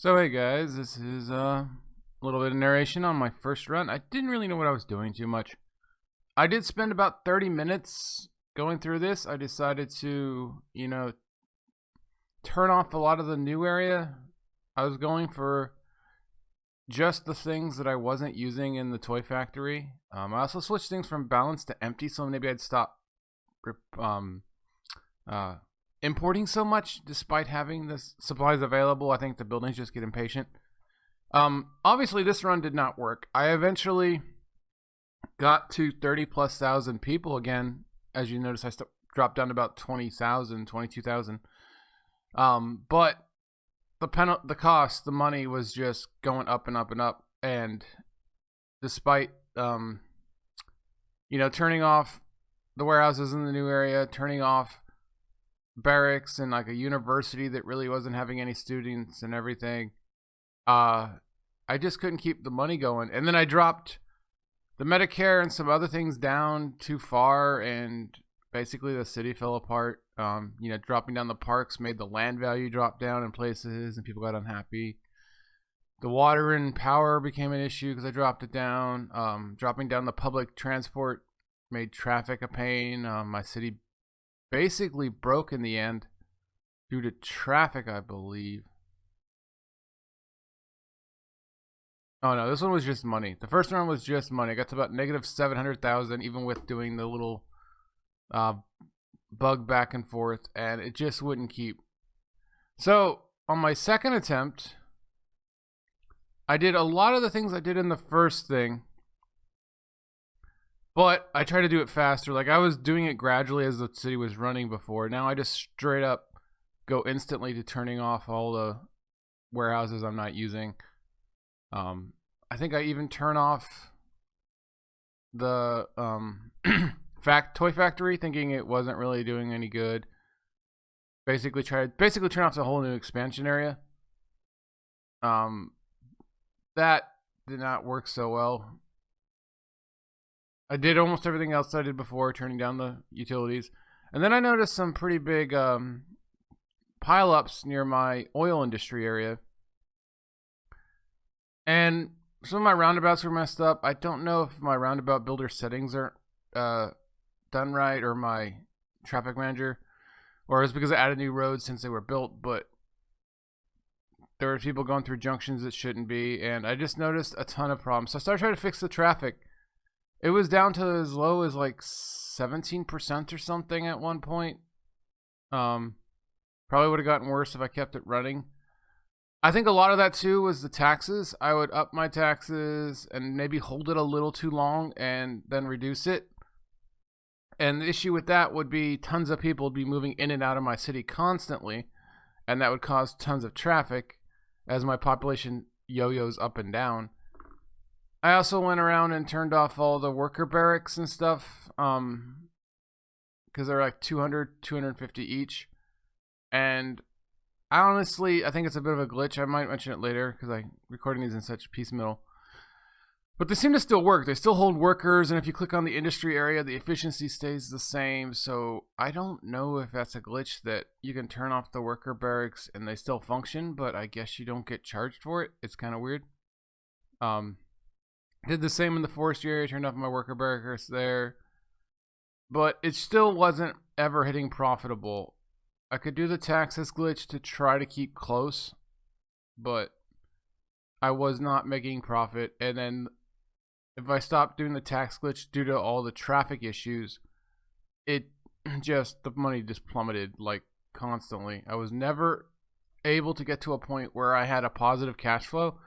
So hey guys, this is a little bit of narration on my first run. I didn't really know what I was doing too much. I did spend about 30 minutes going through this. I decided to, turn off a lot of the new area. I was going for just the things that I wasn't using in the toy factory. I also switched things from balanced to empty, so maybe I'd stop um, uh, importing so much despite having the supplies available. I think the buildings just get impatient. Obviously this run did not work. I eventually got to 30 plus thousand people again. As you notice, I dropped down to about 20,000, 22,000. But the cost, the money was just going up and up and up. And despite, turning off the warehouses in the new area, turning off barracks and like a university that really wasn't having any students and everything, I just couldn't keep the money going. And then I dropped the Medicare and some other things down too far, and basically the city fell apart. Dropping down the parks made the land value drop down in places and people got unhappy. The water and power became an issue because I dropped it down. Dropping down the public transport made traffic a pain. My city basically broke in the end due to traffic, I believe. Oh no, this one was just money. The first one was just money. I got to about negative 700,000 even with doing the little bug back and forth, and it just wouldn't keep. So on my second attempt, I did a lot of the things I did in the first thing, but I tried to do it faster. Like I was doing it gradually as the city was running before. Now I just straight up go instantly to turning off all the warehouses I'm not using. I think I even turn off the toy factory, thinking it wasn't really doing any good. Basically turn off the whole new expansion area. That did not work so well. I did almost everything else I did before, turning down the utilities. And then I noticed some pretty big pile-ups near my oil industry area. And some of my roundabouts were messed up. I don't know if my roundabout builder settings aren't done right, or my traffic manager, or it's because I added new roads since they were built, but there were people going through junctions that shouldn't be, and I just noticed a ton of problems. So I started trying to fix the traffic. It was down to as low as like 17% or something at one point. Probably would have gotten worse if I kept it running. I think a lot of that too was the taxes. I would up my taxes and maybe hold it a little too long and then reduce it. And the issue with that would be tons of people would be moving in and out of my city constantly, and that would cause tons of traffic as my population yo-yos up and down. I also went around and turned off all the worker barracks and stuff, because they're like 200, 250 each. And I think it's a bit of a glitch. I might mention it later because I'm recording these in such piecemeal. But they seem to still work. They still hold workers, and if you click on the industry area, the efficiency stays the same. So I don't know if that's a glitch that you can turn off the worker barracks and they still function, but I guess you don't get charged for it. It's kind of weird. Did the same in the forestry area, turned off my worker barracks there. But it still wasn't ever hitting profitable. I could do the taxes glitch to try to keep close, but I was not making profit. And then if I stopped doing the tax glitch due to all the traffic issues, the money just plummeted like constantly. I was never able to get to a point where I had a positive cash flow.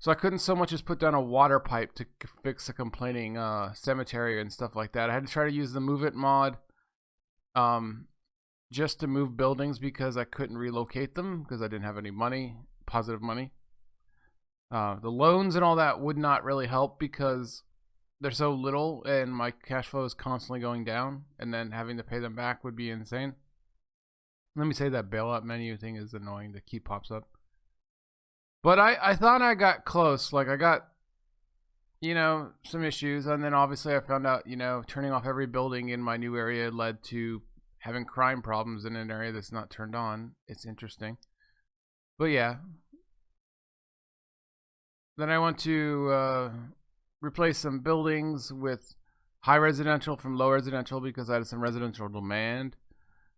So I couldn't so much as put down a water pipe to fix a complaining cemetery and stuff like that. I had to try to use the Move It mod just to move buildings because I couldn't relocate them because I didn't have any money, positive money. The loans and all that would not really help because they're so little and my cash flow is constantly going down, and then having to pay them back would be insane. Let me say that bailout menu thing is annoying to keep pops up. But I thought I got close. Like I got, some issues. And then obviously I found out, turning off every building in my new area led to having crime problems in an area that's not turned on. It's interesting. But yeah, Then I want to replace some buildings with high residential from low residential because I had some residential demand,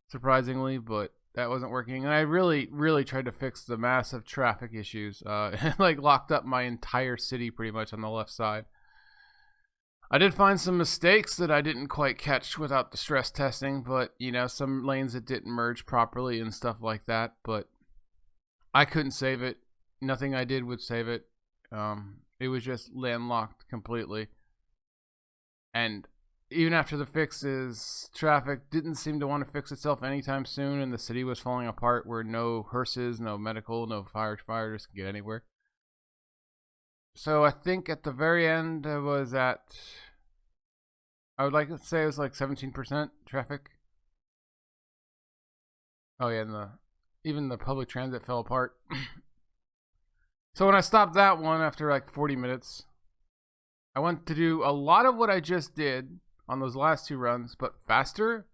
surprisingly, but that wasn't working. And I really, really tried to fix the massive traffic issues. Like locked up my entire city pretty much on the left side. I did find some mistakes that I didn't quite catch without the stress testing, but some lanes that didn't merge properly and stuff like that. But I couldn't save it. Nothing I did would save it. It was just landlocked completely. And even after the fixes, traffic didn't seem to want to fix itself anytime soon, and the city was falling apart where no hearses, no medical, no firefighters could get anywhere. So I think at the very end I was at, I would like to say it was like 17% traffic. Oh yeah, and even the public transit fell apart. So when I stopped that one after like 40 minutes, I went to do a lot of what I just did on those last two runs, but faster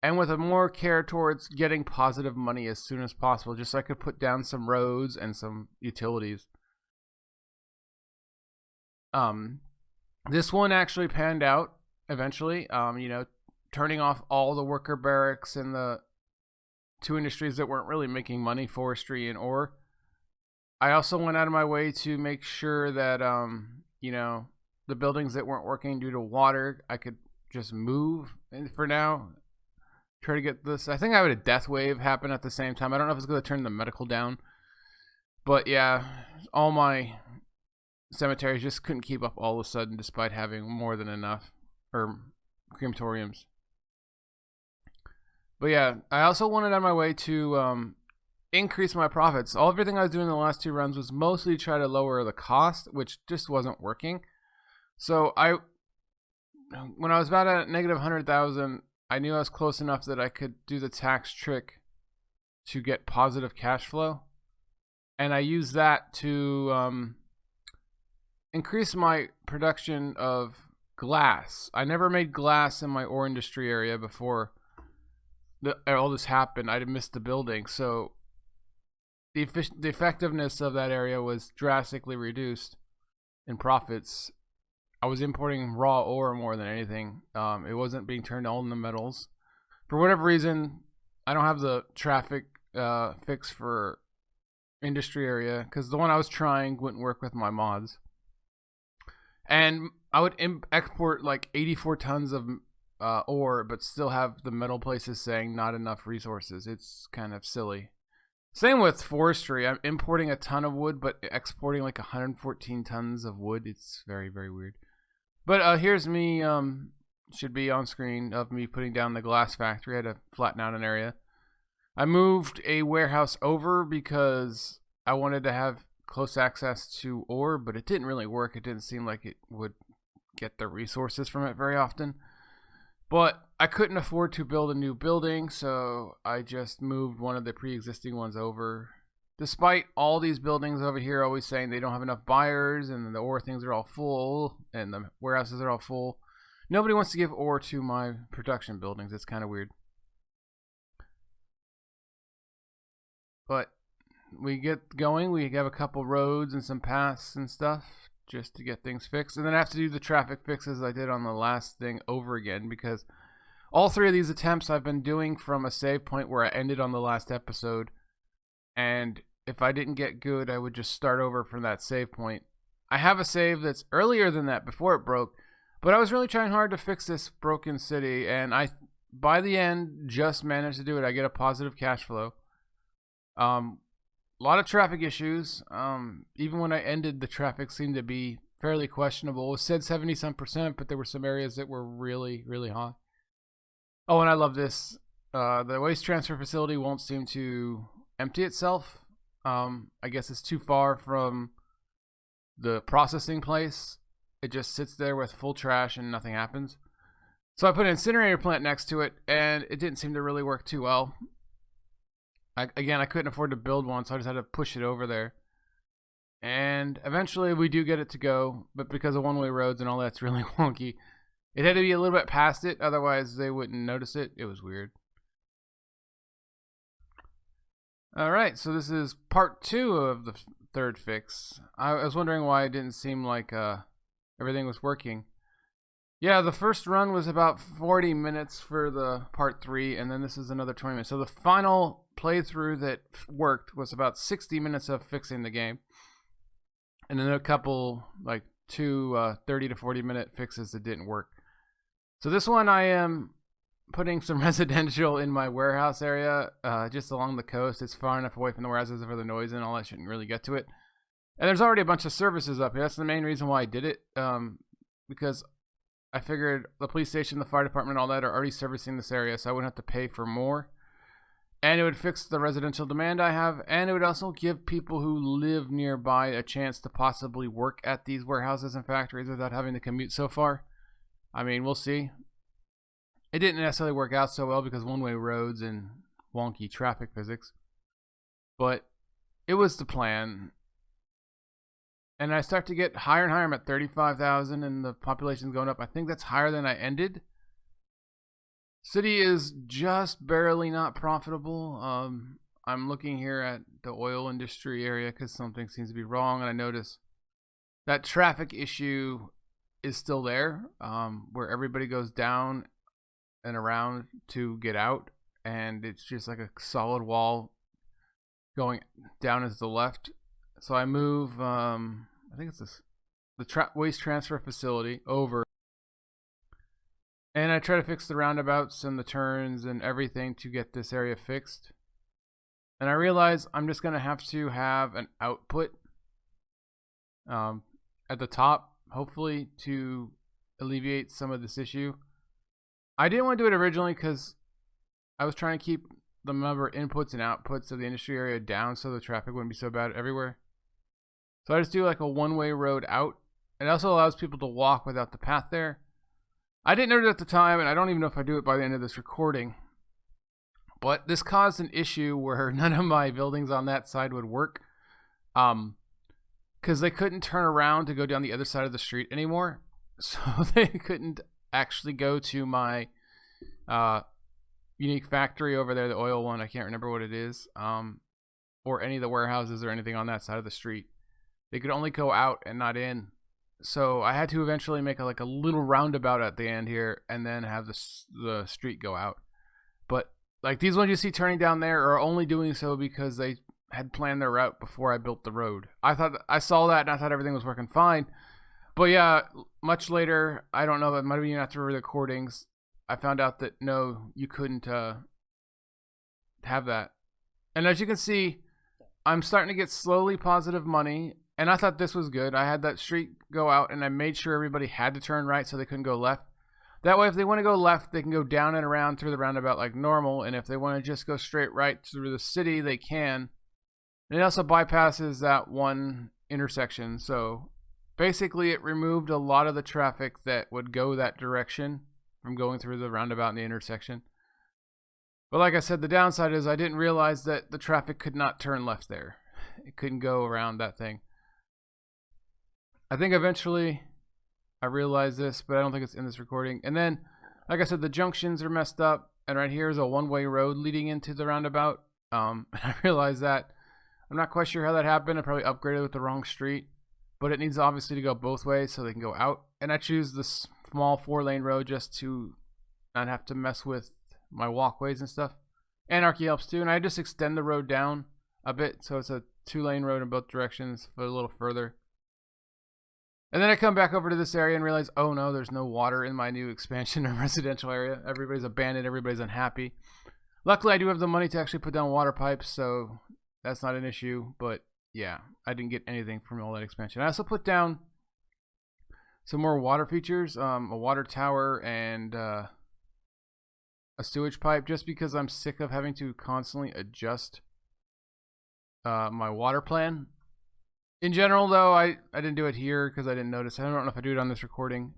and with a more care towards getting positive money as soon as possible, just so I could put down some roads and some utilities. This one actually panned out eventually. Turning off all the worker barracks and the two industries that weren't really making money, forestry and ore. I also went out of my way to make sure that the buildings that weren't working due to water, I could just move. And for now, try to get this. I think I had a death wave happen at the same time. I don't know if it's going to turn the medical down, but yeah, all my cemeteries just couldn't keep up all of a sudden, despite having more than enough, or crematoriums. But yeah, I also wanted on my way to increase my profits. Everything I was doing in the last two runs was mostly to try to lower the cost, which just wasn't working. So when I was about at negative 100,000, I knew I was close enough that I could do the tax trick to get positive cash flow, and I used that to increase my production of glass. I never made glass in my ore industry area before all this happened. I missed the building, so the effectiveness of that area was drastically reduced in profits. I was importing raw ore more than anything. It wasn't being turned on the metals. For whatever reason, I don't have the traffic fix for industry area because the one I was trying wouldn't work with my mods. And I would export like 84 tons of ore, but still have the metal places saying not enough resources. It's kind of silly. Same with forestry. I'm importing a ton of wood, but exporting like 114 tons of wood. It's very, very weird. But here's me, should be on screen, of me putting down the glass factory. I had to flatten out an area. I moved a warehouse over because I wanted to have close access to ore, but it didn't really work. It didn't seem like it would get the resources from it very often. But I couldn't afford to build a new building, so I just moved one of the pre-existing ones over. Despite all these buildings over here always saying they don't have enough buyers and the ore things are all full and the warehouses are all full, nobody wants to give ore to my production buildings. It's kind of weird. But we get going. We have a couple roads and some paths and stuff just to get things fixed. And then I have to do the traffic fixes I did on the last thing over again, because all three of these attempts I've been doing from a save point where I ended on the last episode. And if I didn't get good, I would just start over from that save point. I have a save that's earlier than that before it broke, but I was really trying hard to fix this broken city, and I, by the end, just managed to do it. I get a positive cash flow. A lot of traffic issues. Even when I ended, the traffic seemed to be fairly questionable. It said 70-some%, but there were some areas that were really, really hot. Oh, and I love this. The waste transfer facility won't seem to empty itself. I guess it's too far from the processing place. It just sits there with full trash and nothing happens. So I put an incinerator plant next to it, and it didn't seem to really work too well. I couldn't afford to build one, so I just had to push it over there. And eventually we do get it to go, but because of one-way roads and all that's really wonky, it had to be a little bit past it, otherwise they wouldn't notice it. It was weird. Alright, so this is part 2 of the third fix. I was wondering why it didn't seem like everything was working. Yeah, the first run was about 40 minutes for the part 3, and then this is another 20 minutes. So the final playthrough that worked was about 60 minutes of fixing the game. And then a couple, like 2 30 to 40 minute fixes that didn't work. So this one I am putting some residential in my warehouse area, just along the coast. It's far enough away from the warehouses for the noise and all that shouldn't really get to it. And there's already a bunch of services up here. That's the main reason why I did it, because I figured the police station, the fire department, all that are already servicing this area, so I wouldn't have to pay for more. And it would fix the residential demand I have, and it would also give people who live nearby a chance to possibly work at these warehouses and factories without having to commute so far. I mean, we'll see. It didn't necessarily work out so well because one-way roads and wonky traffic physics. But it was the plan. And I start to get higher and higher. I'm at 35,000 and the population's going up. I think that's higher than I ended. City is just barely not profitable. I'm looking here at the oil industry area because something seems to be wrong. And I notice that traffic issue is still there, where everybody goes down and around to get out. And it's just like a solid wall going down as the left. So I move, I think it's the waste transfer facility over. And I try to fix the roundabouts and the turns and everything to get this area fixed. And I realize I'm just going to have an output at the top, hopefully, to alleviate some of this issue. I didn't want to do it originally because I was trying to keep the number of inputs and outputs of the industry area down so the traffic wouldn't be so bad everywhere. So I just do like a one-way road out. It also allows people to walk without the path there. I didn't know it at the time, and I don't even know if I do it by the end of this recording. But this caused an issue where none of my buildings on that side would work. Because they couldn't turn around to go down the other side of the street anymore. So they couldn't actually go to my unique factory over there, the oil one. I can't remember what it is. Or any of the warehouses or anything on that side of the street. They could only go out and not in. So I had to eventually make a little roundabout at the end here and then have the street go out. But like these ones you see turning down there are only doing so because they had planned their route before I built the road. I saw that and I thought everything was working fine. But yeah, much later, I don't know, it might have been after the recordings, I found out that no, you couldn't have that. And as you can see, I'm starting to get slowly positive money. And I thought this was good. I had that street go out and I made sure everybody had to turn right so they couldn't go left. That way, if they want to go left, they can go down and around through the roundabout like normal. And if they want to just go straight right through the city, they can. And it also bypasses that one intersection. So basically, it removed a lot of the traffic that would go that direction from going through the roundabout and the intersection. But like I said, the downside is I didn't realize that the traffic could not turn left there. It couldn't go around that thing. I think eventually I realized this, but I don't think it's in this recording. And then, like I said, the junctions are messed up. And right here is a one-way road leading into the roundabout. And I realized that. I'm not quite sure how that happened. I probably upgraded with the wrong street. But it needs obviously to go both ways so they can go out. And I choose the small 4-lane road just to not have to mess with my walkways and stuff. Anarchy helps too. And I just extend the road down a bit. So it's a 2-lane road in both directions for a little further. And then I come back over to this area and realize, oh no, there's no water in my new expansion or residential area. Everybody's abandoned. Everybody's unhappy. Luckily, I do have the money to actually put down water pipes, so that's not an issue. But yeah, I didn't get anything from all that expansion. I also put down some more water features, a water tower and a sewage pipe, just because I'm sick of having to constantly adjust my water plan. In general, though, I didn't do it here because I didn't notice. I don't know if I do it on this recording.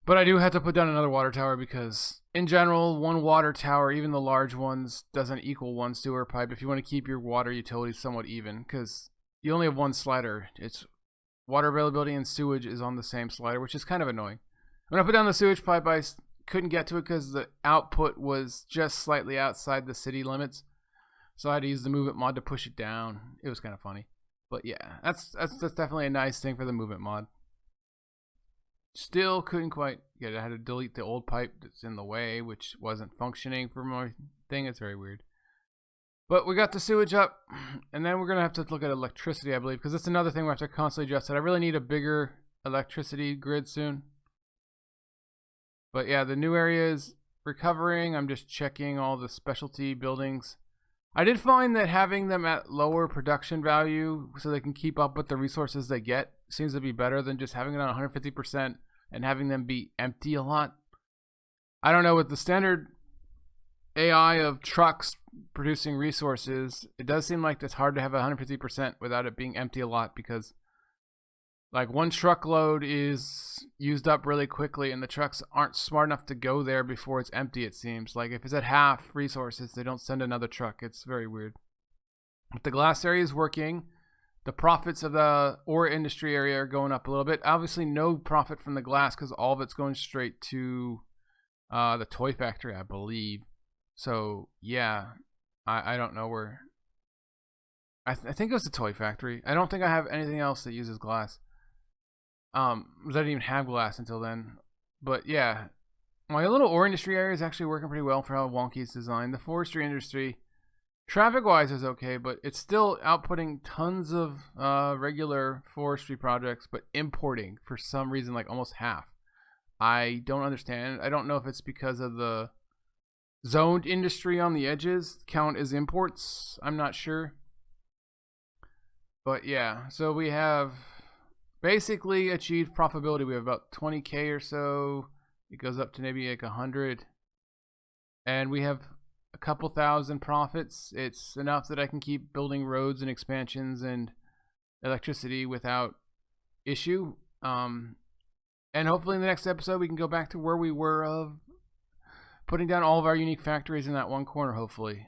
But I do have to put down another water tower because, in general, one water tower, even the large ones, doesn't equal one sewer pipe if you want to keep your water utilities somewhat even, because you only have one slider. It's water availability and sewage is on the same slider, which is kind of annoying. When I put down the sewage pipe, I couldn't get to it because the output was just slightly outside the city limits. So I had to use the movement mod to push it down. It was kind of funny. But yeah, that's definitely a nice thing for the movement mod. Still couldn't quite get it. I had to delete the old pipe that's in the way, which wasn't functioning for my thing. It's very weird. But we got the sewage up, and then we're going to have to look at electricity, I believe, because that's another thing we have to constantly adjust. I really need a bigger electricity grid soon. But yeah, the new area is recovering. I'm just checking all the specialty buildings. I did find that having them at lower production value so they can keep up with the resources they get seems to be better than just having it on 150% and having them be empty a lot. I don't know, with the standard AI of trucks producing resources, it does seem like it's hard to have 150% without it being empty a lot, because like one truckload is used up really quickly and the trucks aren't smart enough to go there before it's empty, it seems. Like if it's at half resources, they don't send another truck. It's very weird. But the glass area is working. The profits of the ore industry area are going up a little bit. Obviously no profit from the glass because all of it's going straight to the toy factory, I believe. So yeah, I don't know where. I think it was the toy factory. I don't think I have anything else that uses glass. I didn't even have glass until then. But yeah, my little ore industry area is actually working pretty well for how wonky it's designed. The forestry industry, traffic-wise, is okay, but it's still outputting tons of regular forestry projects, but importing for some reason like almost half. I don't understand. I don't know if it's because of the zoned industry on the edges count as imports. I'm not sure. But yeah, so we have basically achieved profitability. We have about 20k or so. It goes up to maybe like 100. And we have a couple thousand profits. It's enough that I can keep building roads and expansions and electricity without issue. And hopefully in the next episode we can go back to where we were of putting down all of our unique factories in that one corner, hopefully.